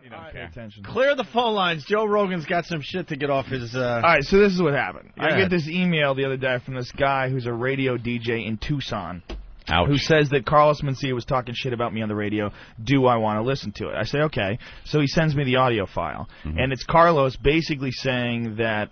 You don't pay attention. Clear the phone lines. Joe Rogan's got some shit to get off his... All right, so this is what happened. Go I ahead. get this email the other day from this guy who's a radio DJ in Tucson. Ouch. Who says that Carlos Mencia was talking shit about me on the radio. Do I want to listen to it? I say, okay. So he sends me the audio file. And it's Carlos basically saying that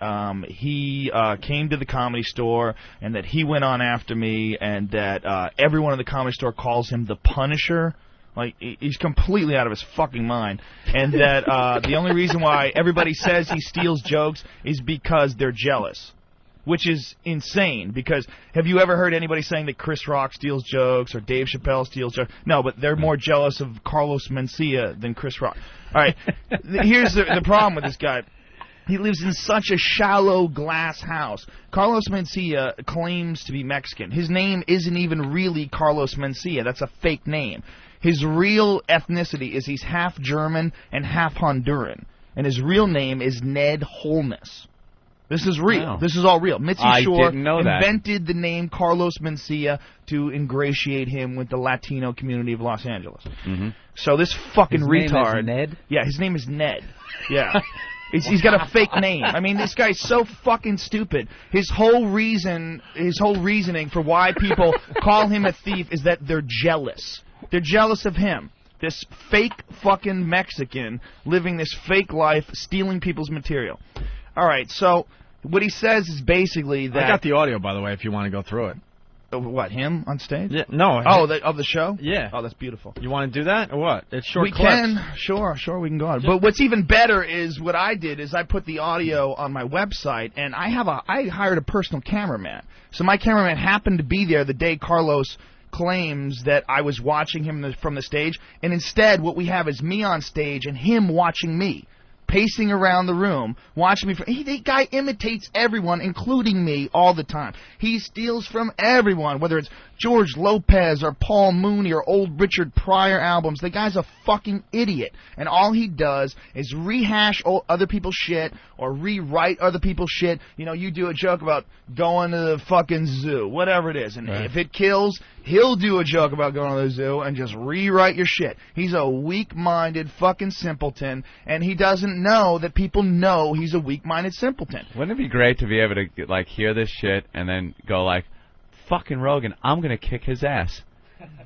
he came to the Comedy Store and that he went on after me and that everyone in the Comedy Store calls him the Punisher. Like, he's completely out of his fucking mind. And that the only reason why everybody says he steals jokes is because they're jealous. Which is insane, because have you ever heard anybody saying that Chris Rock steals jokes or Dave Chappelle steals jokes? No, but they're more jealous of Carlos Mencia than Chris Rock. All right, here's the problem with this guy. He lives in such a shallow glass house. Carlos Mencia claims to be Mexican. His name isn't even really Carlos Mencia. That's a fake name. His real ethnicity is he's half German and half Honduran. And his real name is Ned Holness. This is real. Wow. This is all real. Mitzi I Shore didn't know that. invented the name Carlos Mencia to ingratiate him with the Latino community of Los Angeles. So this fucking retard... His name is Ned? Yeah, his name is Ned. Yeah. He's got a fake name. I mean, this guy's so fucking stupid. His whole reasoning for why people call him a thief is that they're jealous. They're jealous of him. This fake fucking Mexican living this fake life, stealing people's material. All right, so what he says is basically that... I got the audio, by the way, if you want to go through it. What, him on stage? Yeah, no. Oh, of the show? Yeah. Oh, that's beautiful. You want to do that, or what? It's short We clips. can. Sure, we can go on. But what's even better is what I did is I put the audio on my website, and I hired a personal cameraman. So my cameraman happened to be there the day Carlos claims that I was watching him from the stage, and instead what we have is me on stage and him watching me, pacing around the room, watching me. The guy imitates everyone, including me, all the time. He steals from everyone, whether it's George Lopez or Paul Mooney or old Richard Pryor albums. The guy's a fucking idiot, and all he does is rehash other people's shit or rewrite other people's shit. You know, you do a joke about going to the fucking zoo, whatever it is, and if it kills, he'll do a joke about going to the zoo and just rewrite your shit. He's a weak-minded fucking simpleton, and he doesn't know that people know he's a weak-minded simpleton. Wouldn't it be great to be able to like hear this shit and then go like, fucking Rogan, I'm gonna kick his ass.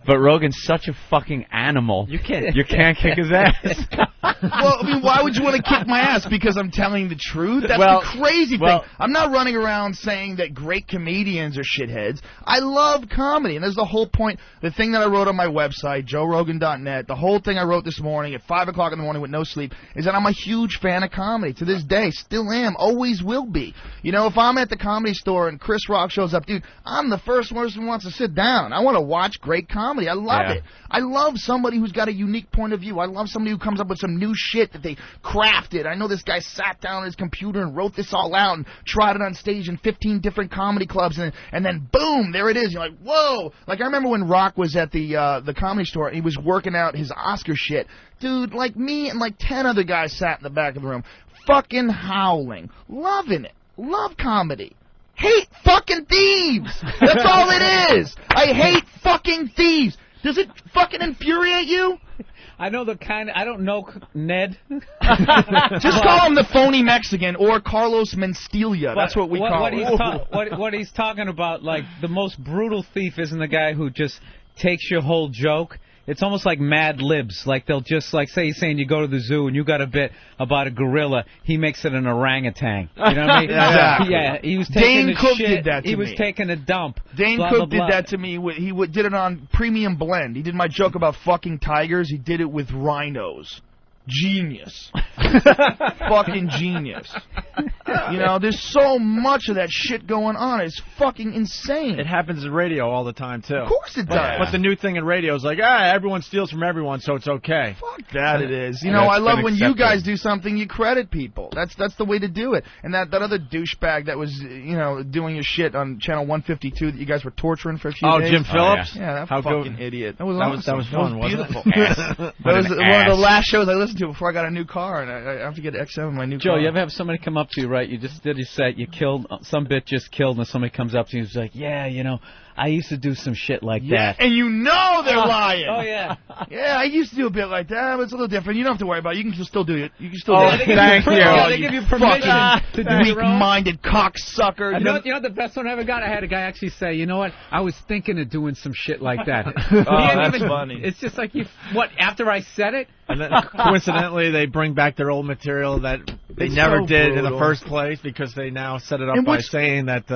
But Rogan's such a fucking animal. You can't kick his ass. Well, I mean, why would you want to kick my ass? Because I'm telling the truth? That's the crazy thing. I'm not running around saying that great comedians are shitheads. I love comedy, and that's the whole point. The thing that I wrote on my website, joerogan.net, the whole thing I wrote this morning at 5 o'clock in the morning with no sleep, is that I'm a huge fan of comedy. To this day, still am, always will be. You know, if I'm at the Comedy Store and Chris Rock shows up, dude, I'm the first person who wants to sit down. I want to watch great comedy. I love it. I love somebody who's got a unique point of view. I love somebody who comes up with some new shit that they crafted. I know this guy sat down on his computer and wrote this all out and tried it on stage in 15 different comedy clubs, and then boom, there it is. You're like, whoa! Like, I remember when Rock was at the Comedy Store and he was working out his Oscar shit. Dude, like me and like 10 other guys sat in the back of the room, fucking howling, loving it. Love comedy. Hate fucking thieves! That's all it is! I hate fucking thieves! Does it fucking infuriate you? I know the kind. I don't know Ned. Just call him the phony Mexican or Carlos Mencia. That's what we call him. What he's talking about, like, the most brutal thief isn't the guy who just takes your whole joke. It's almost like Mad Libs. Like, they'll just, like, say he's saying you go to the zoo and you got a bit about a gorilla. He makes it an orangutan. You know what I mean? Exactly. Yeah, he was taking Dane a Cook shit. did that to he me. was taking a dump. Dane blah, Cook blah, blah. did that to me. He did it on Premium Blend. He did my joke about fucking tigers. He did it with rhinos. Genius. Fucking genius. You know, there's so much of that shit going on. It's fucking insane. It happens in radio all the time, too. Of course it does. But the new thing in radio is like, everyone steals from everyone, so it's okay. Fuck that it is. You know, I love when you guys do something, you credit people. That's the way to do it. And that other douchebag that was, you know, doing your shit on Channel 152 that you guys were torturing for a few days. Jim Phillips? Yeah, that How fucking good. idiot. That was awesome. That was fun, beautiful. wasn't it? That was one of the last shows I listened to before I got a new car, and I have to get XM in my new car. Joe, you ever have somebody come up up to you, right? You just did your set, you killed, some bitch just killed, and somebody comes up to you and is like, yeah, you know, I used to do some shit like that. And you know they're lying. Oh, yeah. Yeah, I used to do a bit like that, but it's a little different. You don't have to worry about it. You can still do it. You can still do it. Thank you. Yeah, they give you permission to do your own. Weak-minded cocksucker. You know the best one I ever got? I had a guy actually say, you know what, I was thinking of doing some shit like that. That's funny. It's just like, after I said it? And then, coincidentally, they bring back their old material that they never did in the first place because they now set it up by saying that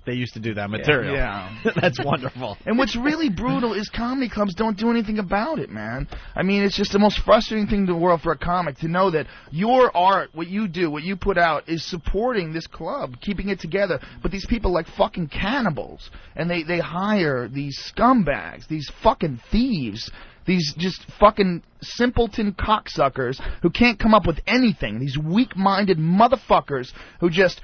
they used to do that material. Yeah. That's wonderful. And what's really brutal is comedy clubs don't do anything about it, man. I mean, it's just the most frustrating thing in the world for a comic to know that your art, what you do, what you put out, is supporting this club, keeping it together. But these people are like fucking cannibals, and they hire these scumbags, these fucking thieves, these just fucking simpleton cocksuckers who can't come up with anything. These weak-minded motherfuckers who just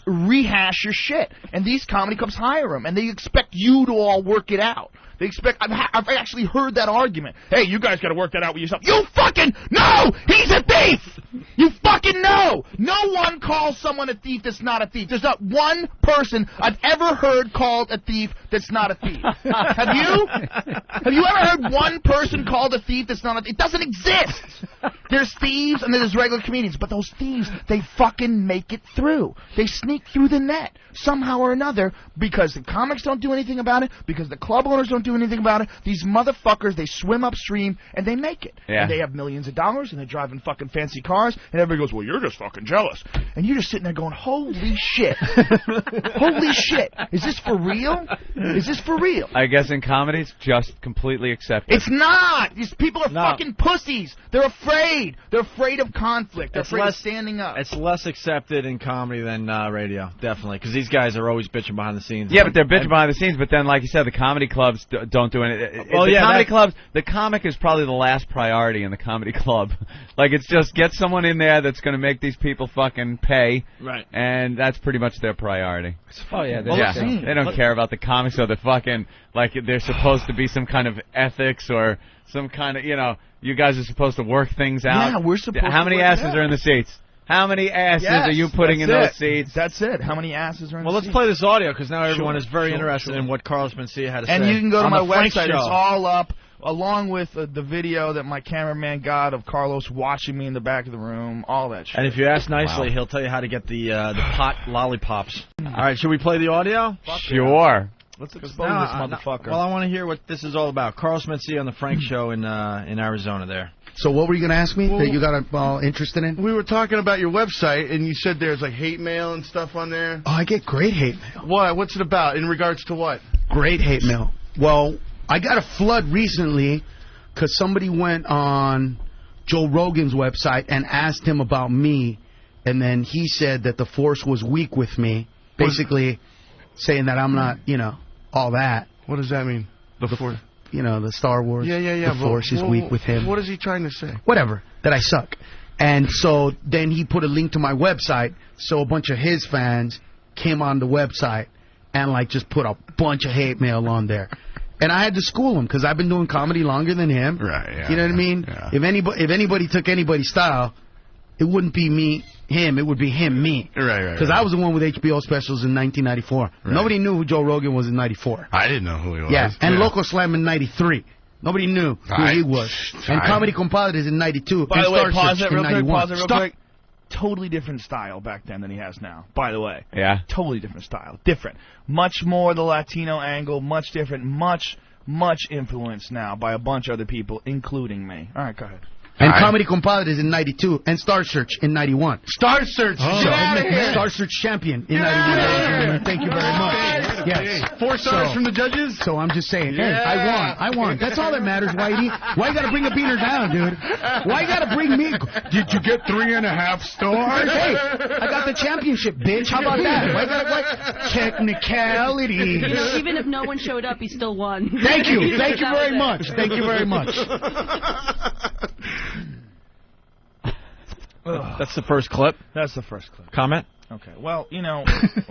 rehash your shit. And these comedy clubs hire them, and they expect you to all work it out. They expect. I've actually heard that argument. Hey, you guys got to work that out with yourself. You fucking know he's a thief. You fucking know. No one calls someone a thief that's not a thief. There's not one person I've ever heard called a thief that's not a thief. Have you? Have you ever heard one person called a thief that's not a thief? It doesn't exist. There's thieves and there's regular comedians, but those thieves, they fucking make it through. They sneak through the net somehow or another because the comics don't do anything about it, because the club owners don't do anything about it. These motherfuckers, they swim upstream and they make it. Yeah. And they have millions of dollars and they're driving fucking fancy cars, and everybody goes, well, you're just fucking jealous. And you're just sitting there going, holy shit. Holy shit. Is this for real? Is this for real? I guess in comedy it's just completely accepted. It's not. These people are fucking pussies. They're afraid. They're afraid of conflict. They're afraid of standing up. It's less accepted in comedy than radio, definitely, because these guys are always bitching behind the scenes. Yeah, but they're bitching behind the scenes. But then, like you said, the comedy clubs don't do anything. Well, Clubs, the comic is probably the last priority in the comedy club. Like, it's just get someone in there that's going to make these people fucking pay. Right. And that's pretty much their priority. Oh, yeah. They don't care about the comics or the fucking, like, they're supposed to be some kind of ethics or some kind of, you guys are supposed to work things out. Yeah, we're supposed to. How many asses are in the seats? How many asses are you putting in those seats? That's it. How many asses are in the seats? Well, let's play this audio, because now everyone is very interested in what Carlos Mencia had to say. And you can go to my website. Show. It's all up, along with the video that my cameraman got of Carlos watching me in the back of the room, all that shit. And if you ask nicely, he'll tell you how to get the pot lollipops. All right, should we play the audio? Sure. Let's expose this motherfucker. Well, I want to hear what this is all about. Carlos Mencia on the Frank Show in Arizona there. So what were you going to ask me that you got interested in? We were talking about your website, and you said there's like hate mail and stuff on there. Oh, I get great hate mail. What? What's it about? In regards to what? Great hate mail. Well, I got a flood recently because somebody went on Joe Rogan's website and asked him about me, and then he said that the Force was weak with me, basically saying that I'm not, all that. What does that mean? The Force? The Star Wars. Yeah. The Force is weak with him. What is he trying to say? Whatever. That I suck. And so then he put a link to my website, so a bunch of his fans came on the website and just put a bunch of hate mail on there. And I had to school him because I've been doing comedy longer than him. Right, yeah. You know what I mean? Yeah. If anybody took anybody's style, it wouldn't be me, him. It would be him, me. Right. Because I was the one with HBO specials in 1994. Right. Nobody knew who Joe Rogan was in 94. I didn't know who he was. Yeah, and Loco Slam in 93. Nobody knew who he was. And Comedy Compadres in 92. By the way, pause it real quick. Totally different style back then than he has now, by the way. Yeah. Totally different style. Different. Much more the Latino angle, much different, much influenced now by a bunch of other people, including me. All right, go ahead. And Comedy Compadres in 92, and Star Search in 91. Star Search! Star Search champion in 91. Thank you very much. Yes. 4 stars from the judges? So I'm just saying, hey, I won. That's all that matters, Whitey. Why you gotta bring a beaner down, dude? Why you gotta bring me? Did you get 3.5 stars? Hey, I got the championship, bitch. How about that? Why gotta technicalities? Even if no one showed up, he still won. Thank you. Thank you very much. Thank you very much. That's the first clip. That's the first clip. Comment? Okay, well, you know,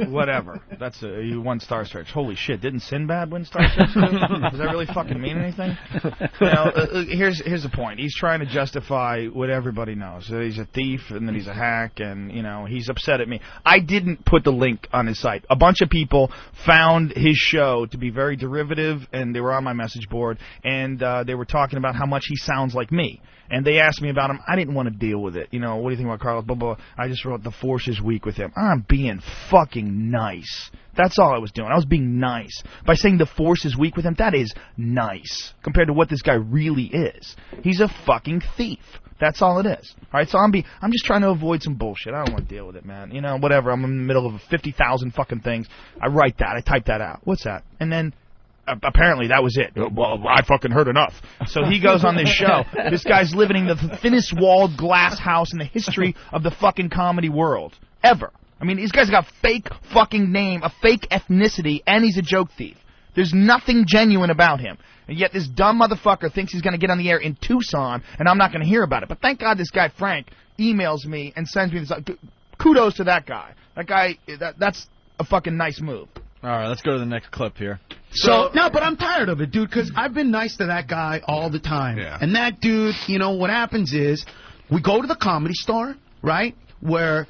whatever. That's you won Star Search. Holy shit, didn't Sinbad win Star Search too? Does that really fucking mean anything? You know, here's the point. He's trying to justify what everybody knows. That he's a thief and that he's a hack, and, you know, he's upset at me. I didn't put the link on his site. A bunch of people found his show to be very derivative, and they were on my message board, and they were talking about how much he sounds like me. And they asked me about him. I didn't want to deal with it. You know, what do you think about Carlos? Blah, blah. I just wrote, the force is weak with him. I'm being fucking nice. That's all I was doing. I was being nice. By saying the force is weak with him, that is nice compared to what this guy really is. He's a fucking thief. That's all it is. All right, so I'm just trying to avoid some bullshit. I don't want to deal with it, man. You know, whatever. I'm in the middle of 50,000 fucking things. I write that. I type that out. What's that? And then apparently that was it. Well, I fucking heard enough. So he goes on this show. This guy's living in the thinnest walled glass house in the history of the fucking comedy world. Ever. I mean, this guy's got a fake fucking name, a fake ethnicity, and he's a joke thief. There's nothing genuine about him. And yet this dumb motherfucker thinks he's going to get on the air in Tucson, and I'm not going to hear about it. But thank God this guy, Frank, emails me and sends me this. Kudos to that guy. That guy, that's a fucking nice move. All right, let's go to the next clip here. So no, but I'm tired of it, dude, because I've been nice to that guy all the time. Yeah. And that dude, you know, what happens is we go to the Comedy Store, right, where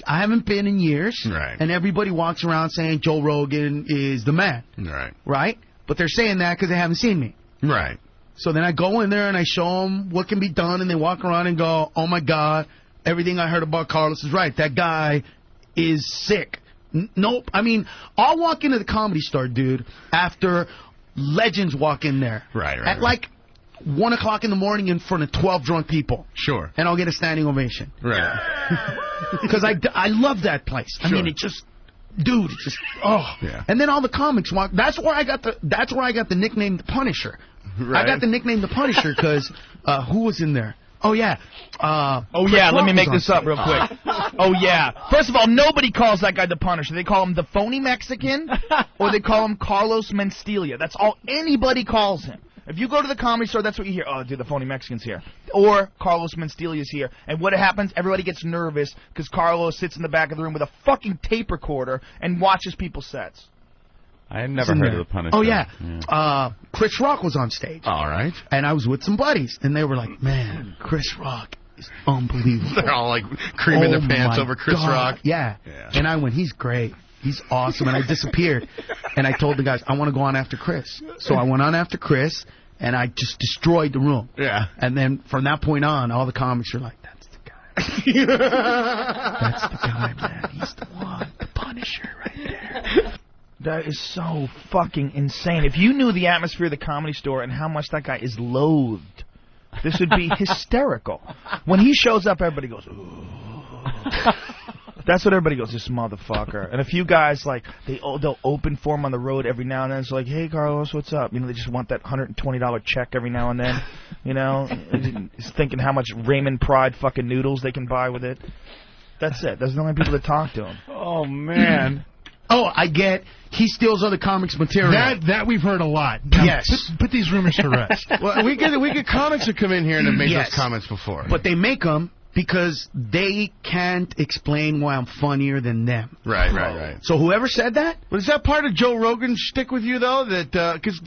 I haven't been in years. Right. And everybody walks around saying Joe Rogan is the man. Right. Right? But they're saying that because they haven't seen me. Right. So then I go in there and I show them what can be done, and they walk around and go, oh, my God, everything I heard about Carlos is right. That guy is sick. Nope. I mean, I'll walk into the Comedy Store, dude, after legends walk in there. Right. At like 1 o'clock in the morning in front of 12 drunk people. Sure. And I'll get a standing ovation. Right. Because I love that place. I mean, it just, dude, it's just, oh. Yeah. And then all the comics walk. That's where I got the nickname The Punisher. Right. I got the nickname The Punisher because who was in there? Oh, yeah. Let me make this up real quick. Oh, yeah. First of all, nobody calls that guy the Punisher. They call him the phony Mexican, or they call him Carlos Mencia. That's all anybody calls him. If you go to the Comedy Store, that's what you hear. Oh, dude, the phony Mexican's here. Or Carlos Mencia's here. And what happens, everybody gets nervous because Carlos sits in the back of the room with a fucking tape recorder and watches people's sets. I had never heard of the Punisher. Oh, yeah. Chris Rock was on stage. All right. And I was with some buddies, and they were like, man, Chris Rock is unbelievable. They're all like creaming their pants over Chris Rock. Yeah. And I went, he's great. He's awesome. And I disappeared. And I told the guys, I want to go on after Chris. So I went on after Chris, and I just destroyed the room. Yeah. And then from that point on, all the comics are like, that's the guy. That's the guy, man. He's the one. The Punisher right there. That is so fucking insane. If you knew the atmosphere of the Comedy Store and how much that guy is loathed, this would be hysterical. When he shows up, everybody goes, ooh. That's what everybody goes, this motherfucker. And a few guys, like, they'll open for him on the road every now and then. It's like, hey, Carlos, what's up? You know, they just want that $120 check every now and then. You know, he's thinking how much Raymond Pride fucking noodles they can buy with it. That's it. There's the only people that talk to him. Oh, man. Oh, I get he steals other comics' material. That we've heard a lot. Yes. Put these rumors to rest. Well, we get comics that come in here and have made those comments before. But they make them because they can't explain why I'm funnier than them. Right. So whoever said that? But is that part of Joe Rogan's shtick with you, though? That because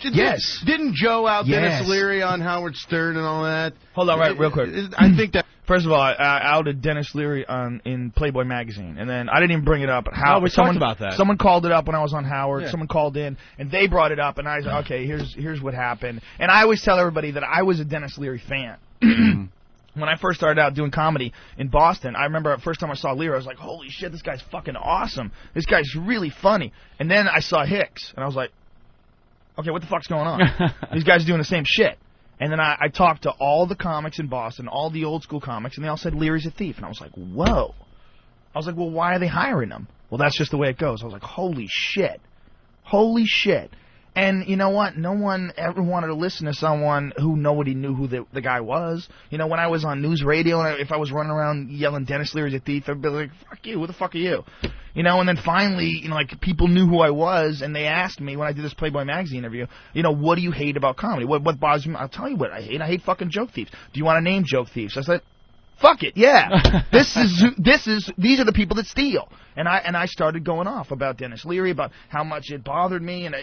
didn't Joe out Dennis Leary on Howard Stern and all that? Hold on, real quick. I think that. First of all, I outed Dennis Leary in Playboy magazine, and then I didn't even bring it up. We talked about that. Someone called it up when I was on Howard. Yeah. Someone called in, and they brought it up, and I said, okay, here's what happened. And I always tell everybody that I was a Dennis Leary fan. When I first started out doing comedy in Boston, I remember the first time I saw Leary, I was like, holy shit, this guy's fucking awesome. This guy's really funny. And then I saw Hicks, and I was like, okay, what the fuck's going on? These guys are doing the same shit. And then I talked to all the comics in Boston, all the old school comics, and they all said Leary's a thief. And I was like, whoa. I was like, well, why are they hiring him? Well, that's just the way it goes. I was like, holy shit. Holy shit. And you know what? No one ever wanted to listen to someone who nobody knew who the guy was. You know, when I was on news radio, and if I was running around yelling Dennis Leary's a thief, I'd be like, fuck you, who the fuck are you? You know, and then finally, you know, like, people knew who I was, and they asked me when I did this Playboy magazine interview, you know, what do you hate about comedy? What bothers me? I'll tell you what I hate. I hate fucking joke thieves. Do you want to name joke thieves? I said, Fuck it, yeah. These are the people that steal. And I started going off about Dennis Leary, about how much it bothered me and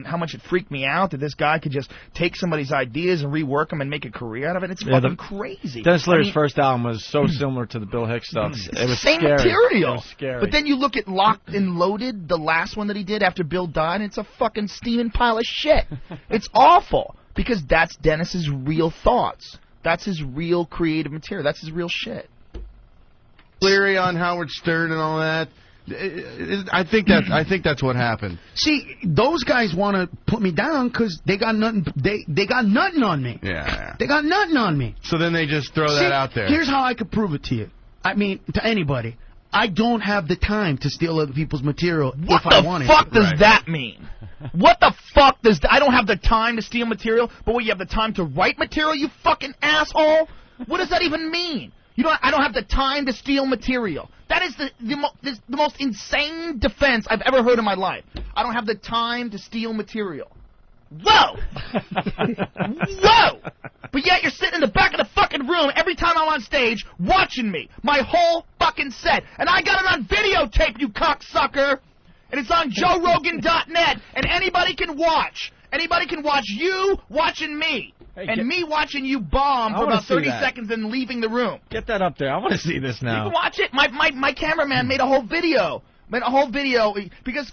how much it freaked me out that this guy could just take somebody's ideas and rework them and make a career out of it. It's fucking crazy. Dennis Leary's first album was so similar to the Bill Hicks stuff. It was same scary. material. It was scary. But then you look at Locked and Loaded, the last one that he did after Bill died, and it's a fucking steaming pile of shit. It's awful because that's Dennis's real thoughts. That's his real creative material. That's his real shit. Leary on Howard Stern and all that. I think that's what happened. See, those guys want to put me down because they got nothing. They got nothing on me. Yeah. They got nothing on me. So then they just throw that out there. Here's how I could prove it to you. I mean, to anybody. I don't have the time to steal other people's material if I wanted to. What the fuck does that mean? What the fuck does I don't have the time to steal material, but what, you have the time to write material, you fucking asshole? What does that even mean? I don't have the time to steal material. That is the most insane defense I've ever heard in my life. I don't have the time to steal material. Whoa! Whoa! But yet you're sitting in the back of the fucking room every time I'm on stage watching me. My whole fucking set. And I got it on videotape, you cocksucker! And it's on JoeRogan.net, and anybody can watch. Anybody can watch you watching me. And me watching you bomb for about 30 seconds and leaving the room. Get that up there. I want to see this now. You can watch it. My cameraman made a whole video. Because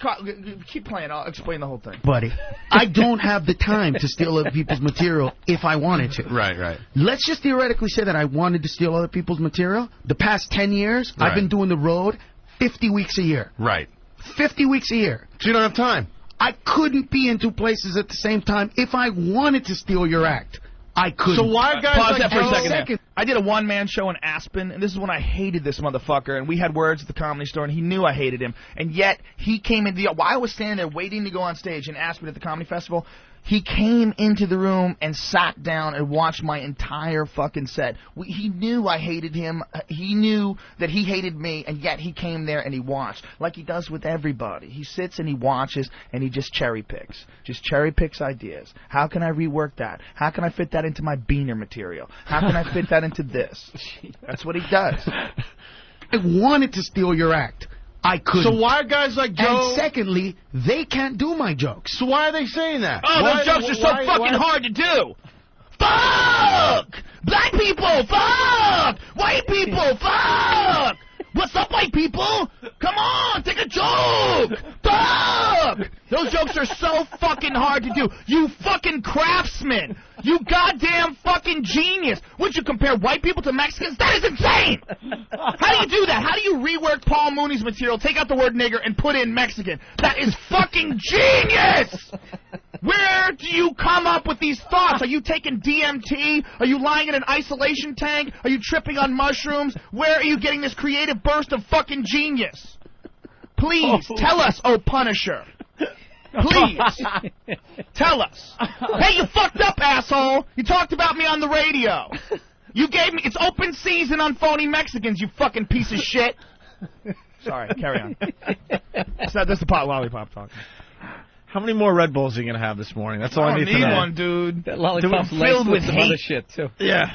keep playing. I'll explain the whole thing. Buddy, I don't have the time to steal other people's material if I wanted to. Right. Let's just theoretically say that I wanted to steal other people's material. The past 10 years, I've been doing the road 50 weeks a year. Right. 50 weeks a year. So you don't have time. I couldn't be in two places at the same time. If I wanted to steal your act, I couldn't. So why guys pause like that for a Joe? second. I did a one-man show in Aspen, and this is when I hated this motherfucker, and we had words at the Comedy Store, and he knew I hated him, and yet he came in. While I was standing there waiting to go on stage in Aspen at the Comedy Festival, he came into the room and sat down and watched my entire fucking set. He knew I hated him. He knew that he hated me, and yet he came there and he watched, like he does with everybody. He sits and he watches, and he just cherry picks ideas. How can I rework that? How can I fit that into my Beaner material? How can I fit that into this? That's what he does. I wanted to steal your act. I couldn't. So why are guys like Joe... And secondly, they can't do my jokes. So why are they saying that? Oh, those jokes are so fucking hard to do. Fuck! Black people, fuck! White people, fuck! What's up, white people? Come on, take a joke! Fuck! Those jokes are so fucking hard to do. You fucking craftsman! You goddamn fucking genius! Would you compare white people to Mexicans? That is insane! How do you do that? How do you rework Paul Mooney's material, take out the word nigger, and put in Mexican? That is fucking genius! Where do you come up with these thoughts? Are you taking DMT? Are you lying in an isolation tank? Are you tripping on mushrooms? Where are you getting this creative burst of fucking genius? Please, tell us, oh Punisher. Please, tell us. Hey, you fucked up, asshole. You talked about me on the radio. You gave me, it's open season on phony Mexicans, you fucking piece of shit. Sorry, carry on. That's the pot lollipop talk. How many more Red Bulls are you going to have this morning? That's all I need to know. I need one, dude. That lollipop's filled with some other shit, too. Yeah.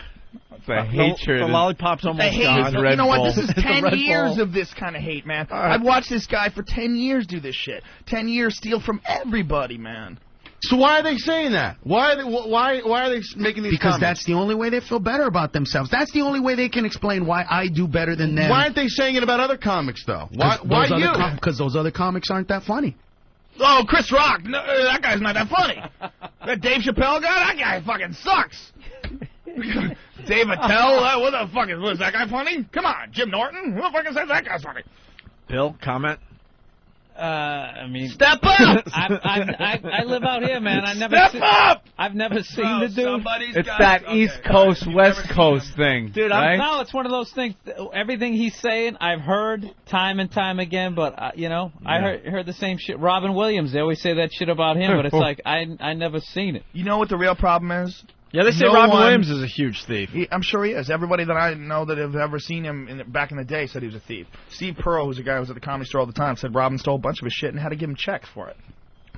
The hatred. The lollipop's almost gone. Red You know Bull. what? This is 10 years of this kind of hate, man. Right. I've watched this guy for 10 years do this shit. 10 years steal from everybody, man. So why are they saying that? Why are they making these Because comments? that's the only way they feel better about themselves. That's the only way they can explain why I do better than them. Why aren't they saying it about other comics, though? Why you? Because those other comics aren't that funny. Oh, Chris Rock. No, that guy's not that funny. That Dave Chappelle guy, that guy fucking sucks. Dave Attell, what the fuck is that guy funny? Come on, Jim Norton, who the fuck says that guy's funny? Bill, comment? I mean, step up! I live out here, man. I've never seen the dude. It's that East Coast, West Coast thing, dude. Right? No, it's one of those things. Everything he's saying, I've heard time and time again. But I heard the same shit. Robin Williams, they always say that shit about him, but it's like I never seen it. You know what the real problem is? Yeah, they say Robin Williams is a huge thief. I'm sure he is. Everybody that I know that have ever seen him back in the day said he was a thief. Steve Pearl, who's a guy who was at the Comedy Store all the time, said Robin stole a bunch of his shit and had to give him checks for it.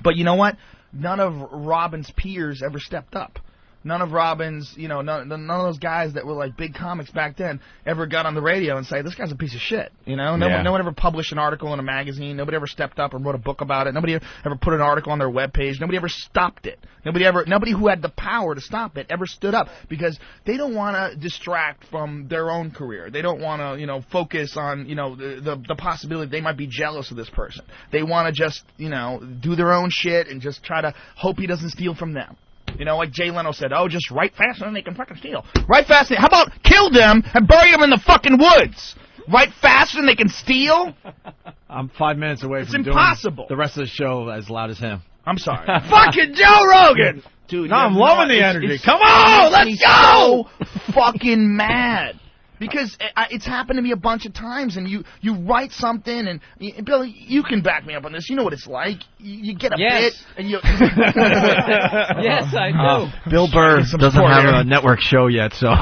But you know what? None of Robin's peers ever stepped up. None of Robin's, none of those guys that were like big comics back then ever got on the radio and say, this guy's a piece of shit. No one ever published an article in a magazine. Nobody ever stepped up and wrote a book about it. Nobody ever put an article on their webpage. Nobody ever stopped it. Nobody who had the power to stop it ever stood up, because they don't want to distract from their own career. They don't want to, focus on, the possibility they might be jealous of this person. They want to just, do their own shit and just try to hope he doesn't steal from them. Like Jay Leno said, just write faster than they can fucking steal. Write faster. How about kill them and bury them in the fucking woods? Write faster than they can steal? I'm 5 minutes away from impossible. Doing the rest of the show as loud as him. I'm sorry. Fucking Joe Rogan! Dude, no, I'm loving the energy. Come on, let's go! So fucking mad. Because it's happened to me a bunch of times, and you write something, and Bill, you can back me up on this. You know what it's like. You get a bit, and you. Yes, I do. Bill Burr doesn't have a network show yet, so.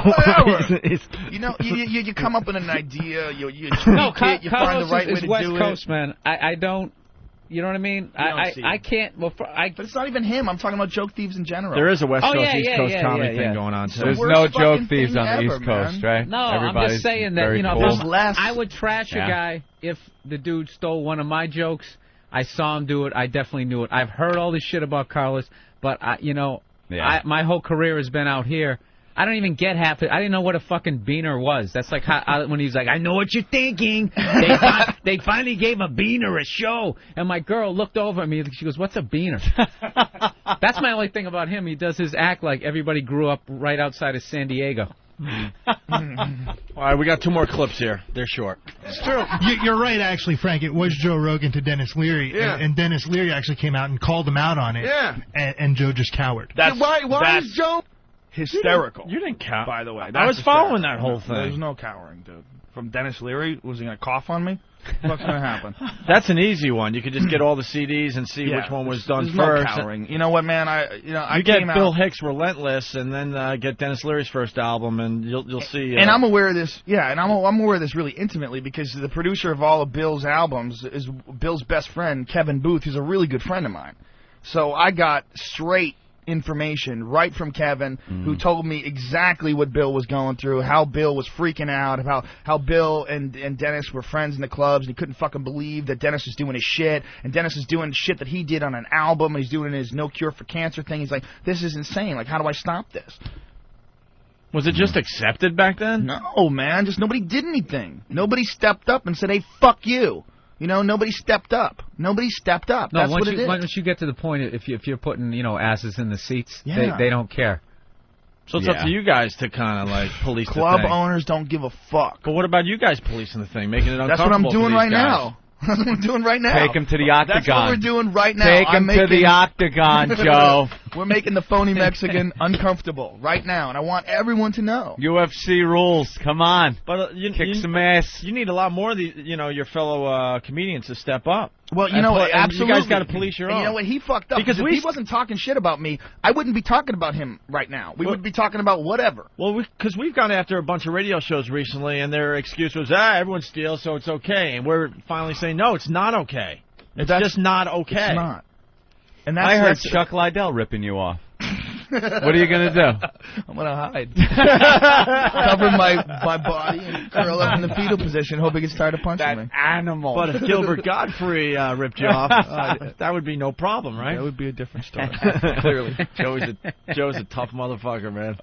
You come up with an idea, you tweak it, you Carlos find the right way to West do Coast, it. man. I don't. You know what I mean? I can't. Well, but it's not even him. I'm talking about joke thieves in general. There is a West Coast, East Coast comedy thing going on, too. There's no joke thieves on the East Coast, right? No, I'm just saying that, cool. I would trash a guy if the dude stole one of my jokes. I saw him do it. I definitely knew it. I've heard all this shit about Carlos, but, my whole career has been out here. I don't even get half it. I didn't know what a fucking beaner was. That's like when he's like, I know what you're thinking. They finally gave a beaner a show. And my girl looked over at me. She goes, what's a beaner? That's my only thing about him. He does his act like everybody grew up right outside of San Diego. All right, we got 2 more clips here. They're short. It's true. You're right, actually, Frank. It was Joe Rogan to Dennis Leary, and Dennis Leary actually came out and called him out on it. Yeah. And Joe just cowered. Why is Joe hysterical? You didn't cower. By the way, I was following that whole thing. There's no cowering, dude. From Dennis Leary, was he gonna cough on me? What's gonna happen? That's an easy one. You could just get all the CDs and see which one was done first. No cowering. You know what, man? I get came Bill out, Hicks Relentless, and then get Dennis Leary's first album, and you'll see. And I'm aware of this. Yeah, and I'm aware of this really intimately, because the producer of all of Bill's albums is Bill's best friend, Kevin Booth, who's a really good friend of mine. So I got straight information right from Kevin, who told me exactly what Bill was going through, how Bill was freaking out, how Bill and Dennis were friends in the clubs, and he couldn't fucking believe that Dennis was doing his shit, and Dennis is doing shit that he did on an album, and he's doing his No Cure for Cancer thing. He's like, this is insane. Like, how do I stop this? Was it just accepted back then? No, man. Just nobody did anything. Nobody stepped up and said, hey, fuck you. Nobody stepped up. Nobody stepped up. No, That's what it is. Once you get to the point, if you're putting, asses in the seats, they don't care. So it's up to you guys to kind of like police the thing. Club owners don't give a fuck. But what about you guys policing the thing, making it uncomfortable? That's what I'm doing for right these guys? now. That's what I'm doing right now. Take him to the octagon. That's what we're doing right now. Take him to the octagon, Joe. We're making the phony Mexican uncomfortable right now, and I want everyone to know. UFC rules. Come on. But kick some ass. You need a lot more of these, your fellow comedians to step up. Well, absolutely. You guys got to police your own. And you know what? He fucked up. Because if he wasn't talking shit about me, I wouldn't be talking about him right now. We would be talking about whatever. Well, because we've gone after a bunch of radio shows recently, and their excuse was, everyone steals, so it's okay. And we're finally saying, no, it's not okay. It's just not okay. It's not. And I heard Chuck Liddell ripping you off. What are you going to do? I'm going to hide. Cover my body and curl up in the fetal position, hope he gets tired of punching me. Animal. But if Gilbert Godfrey ripped you off, that would be no problem, right? That would be a different story. Clearly. Joe's a tough motherfucker, man.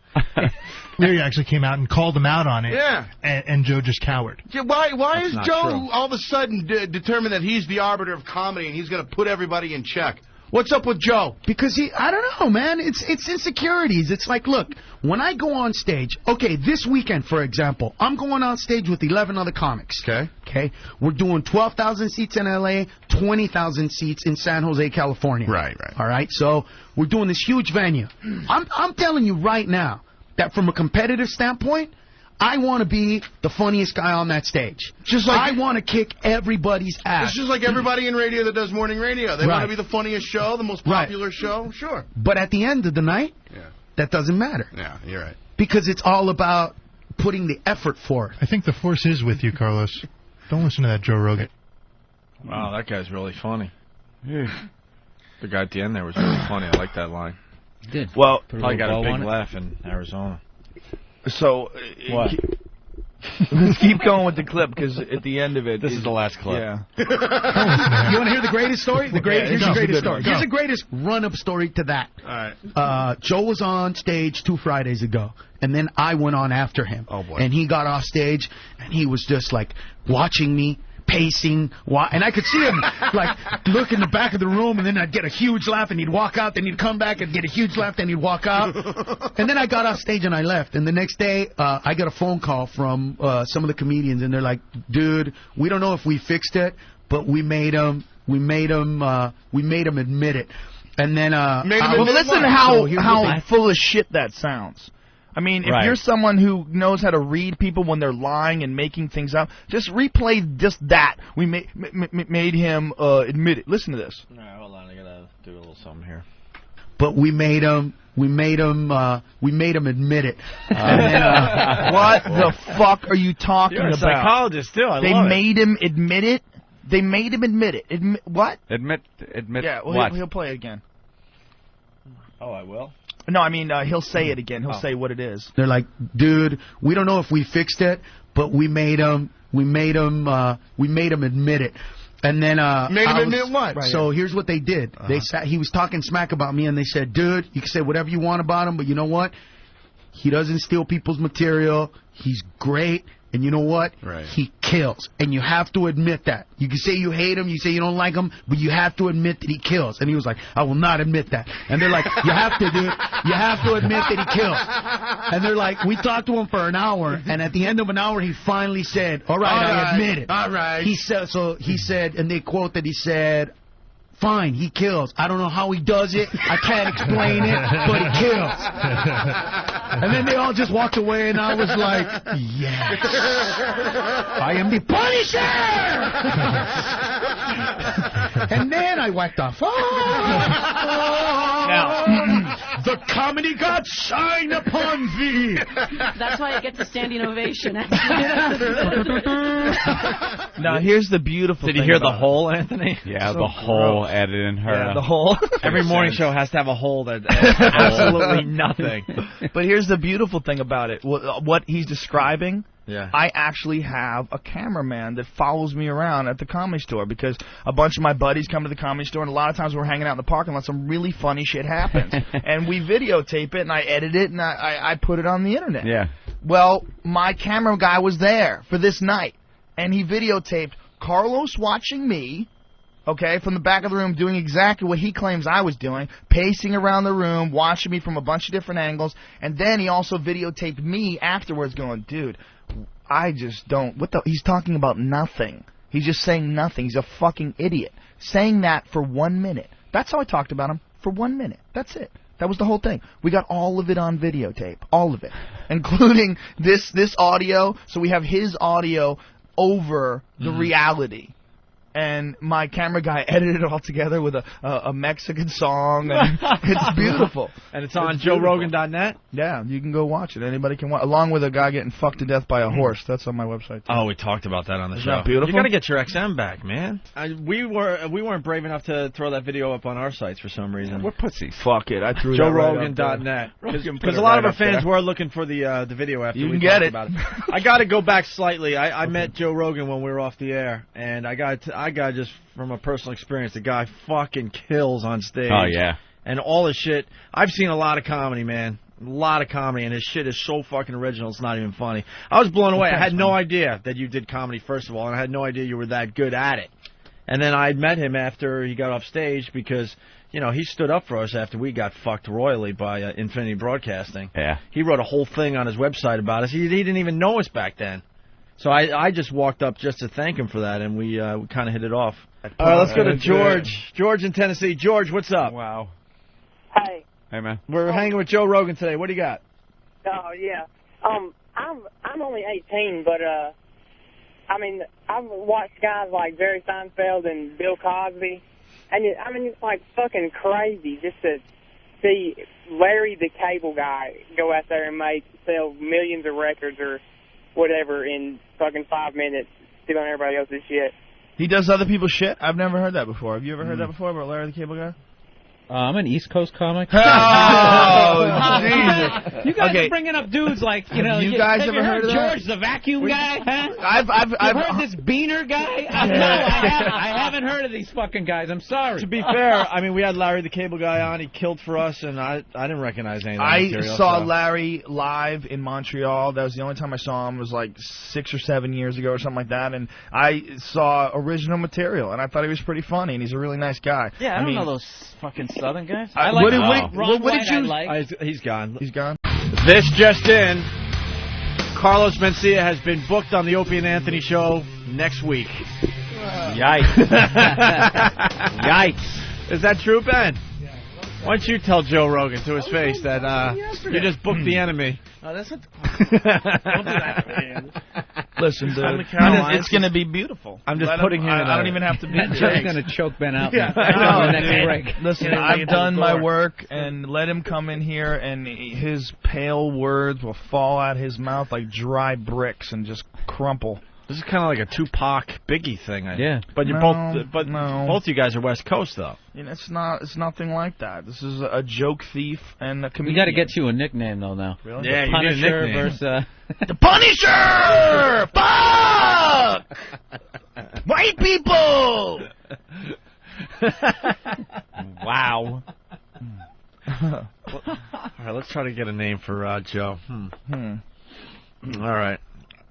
Leary actually came out and called him out on it. Yeah. And Joe just cowered. Yeah, why is Joe all of a sudden determined that he's the arbiter of comedy and he's going to put everybody in check? What's up with Joe? Because I don't know, man. It's insecurities. It's like, look, when I go on stage, okay, this weekend, for example, I'm going on stage with 11 other comics. Okay. We're doing 12,000 seats in L.A., 20,000 seats in San Jose, California. Right. All right. So we're doing this huge venue. I'm telling you right now that from a competitive standpoint, I want to be the funniest guy on that stage. Just like I want to kick everybody's ass. It's just like everybody in radio that does morning radio. They want to be the funniest show, the most popular show. Sure. But at the end of the night, that doesn't matter. Yeah, you're right. Because it's all about putting the effort for it. I think the force is with you, Carlos. Don't listen to that Joe Rogan. Wow, that guy's really funny. The guy at the end there was really funny. I like that line. Did. Well, probably got a big laugh in Arizona. So what? Let's keep going with the clip because at the end of it, this is the last clip. Yeah. You want to hear the greatest story? Here's the greatest story. Go. Here's the greatest run-up story to that. All right. Joe was on stage 2 Fridays ago, and then I went on after him. Oh boy. And he got off stage, and he was just like watching me. Pacing, and I could see him like look in the back of the room, and then I'd get a huge laugh, and he'd walk out, then he'd come back and get a huge laugh, then he'd walk out, and then I got off stage and I left. And the next day, I got a phone call from some of the comedians, and they're like, "Dude, we don't know if we fixed it, but we made him admit it." And then, well, listen how full of shit that sounds. I mean, if you're someone who knows how to read people when they're lying and making things up, just replay just that. We made him admit it. Listen to this. All right, hold on. I gotta do a little something here. But we made him admit it. And then, what the fuck are you talking You're a about? psychologist, too. They made him admit it. They made him admit it. What? Admit. Yeah, well, what? He'll play it again. Oh, I will. No, I mean he'll say it again. He'll say what it is. They're like, "Dude, we don't know if we fixed it, but we made him admit it." And then made him admit what? So here's what they did. They he was talking smack about me, and they said, "Dude, you can say whatever you want about him, but you know what? He doesn't steal people's material. He's great." And you know what? Right. He kills. And you have to admit that. You can say you hate him, you say you don't like him, but you have to admit that he kills. And he was like, "I will not admit that." And they're like, "You have to, dude. You have to admit that he kills." And they're like, we talked to him for an hour, and at the end of an hour, he finally said, "All right, I admit it." All right. He said, and they quote that he said, "Fine, he kills. I don't know how he does it. I can't explain it, but he kills." And then they all just walked away, and I was like, "Yes, I am the Punisher!" And then I whacked off. Now, the comedy gods shine upon thee. That's why it gets a standing ovation. Now, here's the beautiful thing. Did you hear the whole, Anthony? Yeah, the whole editing her. Yeah, the whole. Every morning show has to have a hole that absolutely nothing. But here's the beautiful thing about it. What he's describing, yeah. I actually have a cameraman that follows me around at the Comedy Store because a bunch of my buddies come to the Comedy Store, and a lot of times we're hanging out in the parking lot, some really funny shit happens. And we videotape it, and I edit it, and I put it on the internet. Yeah. Well, my camera guy was there for this night, and he videotaped Carlos watching me, okay, from the back of the room doing exactly what he claims I was doing, pacing around the room, watching me from a bunch of different angles, and then he also videotaped me afterwards going, "Dude, I just don't, he's talking about nothing. He's just saying nothing. He's a fucking idiot." Saying that for 1 minute. That's how I talked about him, for 1 minute. That's it. That was the whole thing. We got all of it on videotape. All of it. Including this audio, so we have his audio over the reality. And my camera guy edited it all together with a Mexican song. And it's beautiful. And it's on JoeRogan.net? Yeah, you can go watch it. Anybody can watch, along with a guy getting fucked to death by a horse. That's on my website, too. Oh, we talked about that on the show. Isn't that beautiful? You got to get your XM back, man. We weren't brave enough to throw that video up on our sites for some reason. We're pussies. Fuck it. I threw that right JoeRogan.net. Rogan Because a lot of our fans were looking for the video after you we can get talked it. about it. I got to go back slightly. I met Joe Rogan when we were off the air, and I got just from a personal experience, the guy fucking kills on stage. Oh, yeah. And all his shit. I've seen a lot of comedy, man. A lot of comedy, and his shit is so fucking original, it's not even funny. I was blown away. I had no idea that you did comedy, first of all, and I had no idea you were that good at it. And then I met him after he got off stage because, you know, he stood up for us after we got fucked royally by Infinity Broadcasting. Yeah. He wrote a whole thing on his website about us. He didn't even know us back then. So I just walked up just to thank him for that, and we kind of hit it off. All right, let's go to George. George in Tennessee. George, what's up? Wow. Hi. Hey, man. We're hanging with Joe Rogan today. What do you got? Oh, yeah. I'm only 18, but, I mean, I've watched guys like Jerry Seinfeld and Bill Cosby, and it's like fucking crazy just to see Larry the Cable Guy go out there and sell millions of records or whatever in fucking 5 minutes, stealing everybody else's shit. He does other people's shit? I've never heard that before. Have you ever heard that before about Larry the Cable Guy? I'm an East Coast comic. Oh, Jesus. You guys are bringing up dudes like, you know... You guys ever heard of that? George the vacuum guy, huh? I've heard this Beaner guy? No, I haven't heard of these fucking guys. I'm sorry. To be fair, I mean, we had Larry the Cable Guy on. He killed for us, and I didn't recognize any of that I material, saw so. Larry live in Montreal. That was the only time I saw him. It was like 6 or 7 years ago or something like that. And I saw original material, and I thought he was pretty funny, and he's a really nice guy. Yeah, I don't mean, know those fucking Southern guys. I like what did you... He's gone. He's gone? This just in. Carlos Mencia has been booked on the Opie and Anthony show next week. Yikes. Yikes. Is that true, Ben? Why don't you tell Joe Rogan to his face that you just booked the enemy? Oh, that's not. Don't do that to me. Listen, dude, it's going to be beautiful. I'm just putting him in I don't even have to be Joe's going to choke Ben out. Yeah. The next break. Listen, I've done my work, and let him come in here, and his pale words will fall out his mouth like dry bricks and just crumple. This is kind of like a Tupac Biggie thing. Yeah. But you're both you guys are West Coast, though. You know, it's nothing like that. This is a joke thief and a comedian. We got to get you a nickname, though, now. Really? Yeah, the you need a Punisher nickname. versus... The Punisher! Fuck! White people! Wow. All right, let's try to get a name for Joe. All right.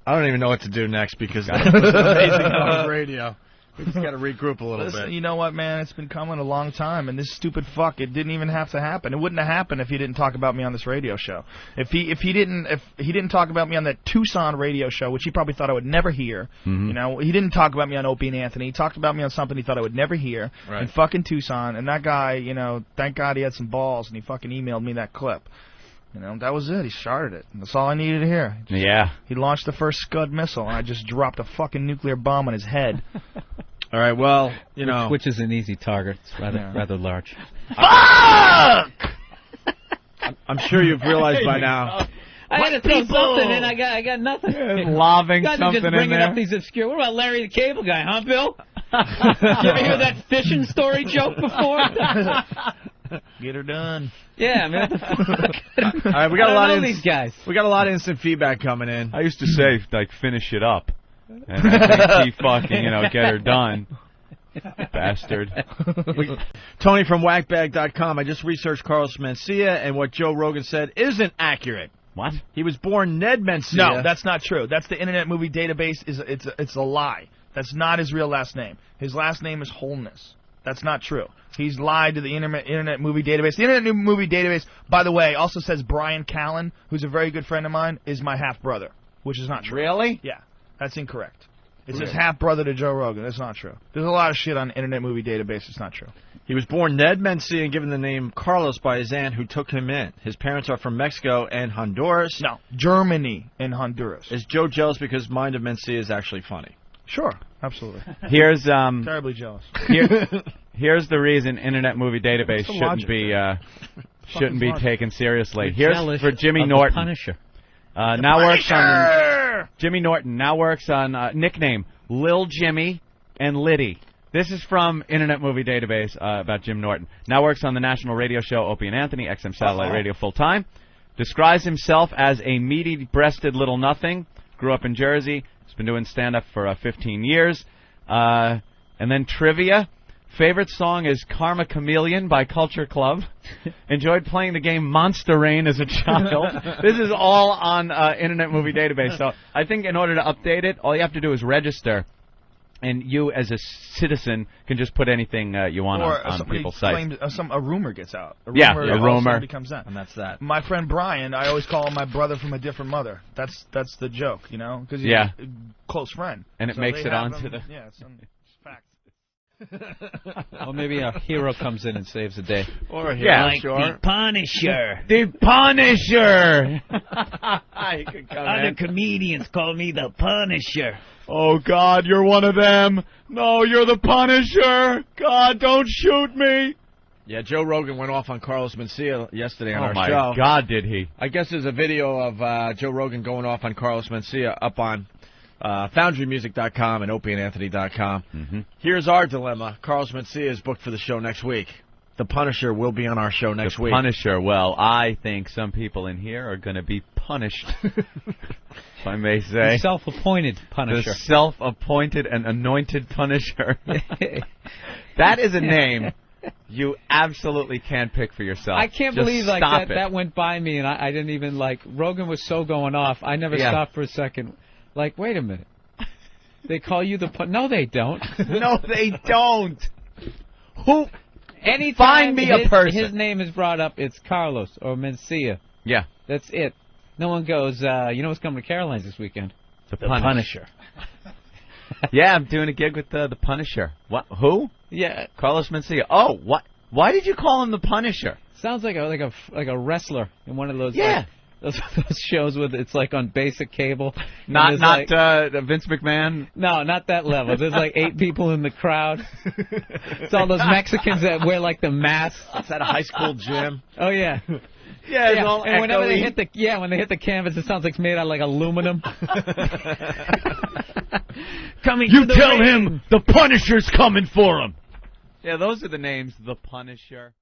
I don't even know what to do next because this is amazing on radio. We just got to regroup a little bit. You know what, man? It's been coming a long time, and this stupid fuck, it didn't even have to happen. It wouldn't have happened if he didn't talk about me on this radio show. If he didn't talk about me on that Tucson radio show, which he probably thought I would never hear. You know, he didn't talk about me on Opie and Anthony. He talked about me on something he thought I would never hear in fucking Tucson. And that guy, you know, thank God he had some balls, and he fucking emailed me that clip. You know, that was it. He started it. That's all I needed to hear. Yeah. He launched the first Scud missile, and I just dropped a fucking nuclear bomb on his head. All right, well, you know. Which is an easy target. It's rather large. Fuck! I'm sure you've realized by now. I had to throw something in. I got nothing. Lobbing guys something are just bringing in there. up these obscure. What about Larry the Cable Guy, huh, Bill? You ever hear that fishing story joke before? Get her done. Yeah, I mean, what the fuck? All right, we got a lot of these guys. We got a lot of instant feedback coming in. I used to say, like, finish it up. And I think he fucking, you know, get her done. Bastard. Tony from whackbag.com. I just researched Carlos Mencia, and what Joe Rogan said isn't accurate. What? He was born Ned Mencia. No, that's not true. That's the Internet Movie Database. It's a lie. That's not his real last name. His last name is Holness. That's not true. He's lied to the Internet Movie Database. The Internet Movie Database, by the way, also says Brian Callen, who's a very good friend of mine, is my half-brother, which is not true. Really? Yeah, that's incorrect. It says half-brother to Joe Rogan. That's not true. There's a lot of shit on Internet Movie Database. It's not true. He was born Ned Mencia and given the name Carlos by his aunt who took him in. His parents are from Mexico and Honduras. No, Germany and Honduras. Is Joe jealous because Mind of Mencia is actually funny? Sure, absolutely. Here's terribly jealous. Here's the reason Internet Movie Database shouldn't be taken seriously. Here's for Jimmy Norton. Punisher. Jimmy Norton now works on nickname Lil Jimmy and Liddy. This is from Internet Movie Database about Jim Norton. Now works on the national radio show Opie and Anthony, XM Satellite Radio full time. Describes himself as a meaty-breasted little nothing. Grew up in Jersey. Been doing stand-up for 15 years. And then trivia. Favorite song is Karma Chameleon by Culture Club. Enjoyed playing the game Monster Rain as a child. This is all on Internet Movie Database. So I think in order to update it, all you have to do is register. And you, as a citizen, can just put anything you want on people's sites. A rumor gets out. A rumor becomes that. And that's that. My friend Brian, I always call him my brother from a different mother. That's the joke, you know? Because he's a close friend. And it makes it onto the... Yeah, it's facts. Well, maybe a hero comes in and saves the day. Or a hero, like the Punisher. The Punisher! Other comedians call me the Punisher. Oh, God, you're one of them. No, you're the Punisher. God, don't shoot me. Yeah, Joe Rogan went off on Carlos Mencia yesterday on our show. Oh, my God, did he? I guess there's a video of Joe Rogan going off on Carlos Mencia up on FoundryMusic.com and OpieandAnthony.com. Here's our dilemma. Carlos Mencia is booked for the show next week. The Punisher will be on our show next week. Punisher. Well, I think some people in here are going to be punished, if I may say. The self-appointed Punisher. The self-appointed and anointed Punisher. That is a name you absolutely can't pick for yourself. I can't Just believe like stop that went by me, and I didn't even like. Rogan was so going off. I never stopped for a second. Like, wait a minute. They call you the No, they don't. No, they don't. Who? Anytime Find me a person. His name is brought up, it's Carlos or Mencia. Yeah. That's it. No one goes, you know what's coming to Caroline's this weekend? The Punisher. Yeah, I'm doing a gig with the Punisher. What? Who? Yeah. Carlos Mencia. Oh, what? Why did you call him the Punisher? Sounds like a wrestler in one of those. Yeah. Like, those shows with it's like on basic cable. Not like, Vince McMahon. No, not that level. There's like 8 people in the crowd. It's all those Mexicans that wear like the masks. It's at a high school gym. Oh yeah. Yeah, it's all and whenever they echoey. hit when they hit the canvas, it sounds like it's made out of like aluminum. Coming. You to the tell ring. him the Punisher's coming for him. Yeah, those are the names. The Punisher.